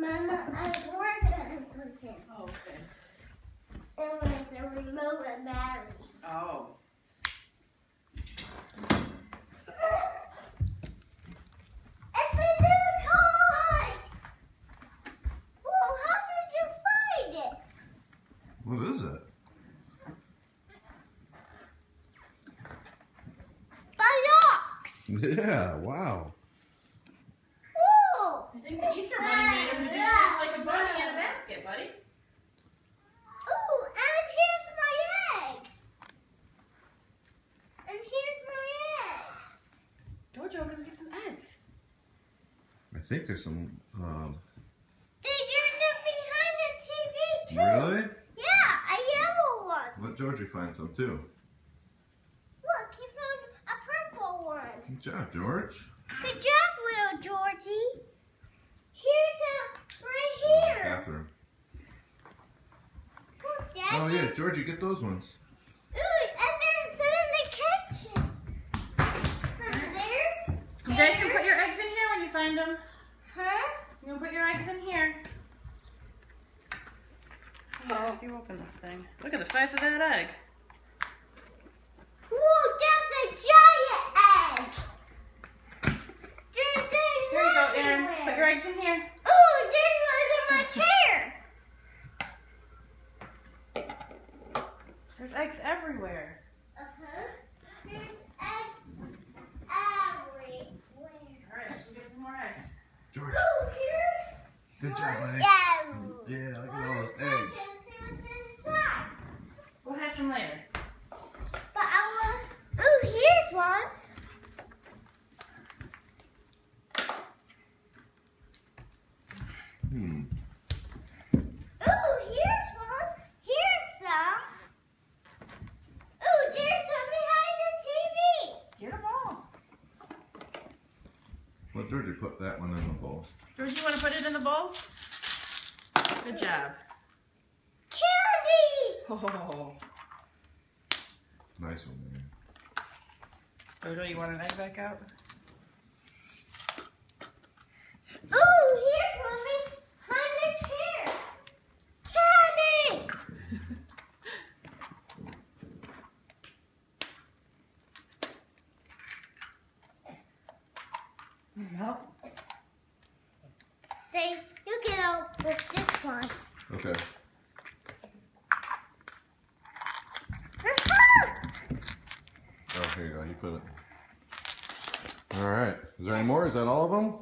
Mama, I was working on something. Oh, okay. And when it's a remote and battery. Oh. It's a new toys! Whoa, how did you find this? What is it? By Yeah, wow. Whoa! I think the Easter Bunny made him to be shaped like a bunny in a basket, buddy. Ooh, and here's my eggs. And here's my eggs. Jojo, go get some eggs. I think there's some. There's some behind the TV too. Really? Yeah, a yellow one. Let Georgie find some too. Look, he found a purple one. Good job, George. Good job, little Georgie. Here's a right here. Bathroom. Look, Dad. Oh yeah, Georgie, get those ones. Ooh, and there's some in the kitchen. Some there. You guys can put your eggs in here when you find them. Huh? You can put your eggs in here. Oh, if you open this thing. Look at the size of that egg. Whoa, that's a giant egg. There's eggs Here you go, Aaron. everywhere. Put your eggs in here. Ooh, there's one in my chair. There's eggs everywhere. Uh-huh. There's eggs everywhere. Alright, let's go get some more eggs. George, Ooh, here's good job, buddy. one. Yeah, look at all those eggs. Inside. We'll hatch them later. But I want. Ooh, here's one. Ooh, here's one. Here's some. Ooh, there's some behind the TV. Get them all. Let Georgie put that one in the bowl. George, you want to put it in the bowl? Good job. Candy. Oh. Nice one, man. Jojo, you want an egg back out? Ooh, here's one behind the chair. Candy. No. You get out with this one. Okay. Oh, here you go. You put it. All right. Is there any more? Is that all of them?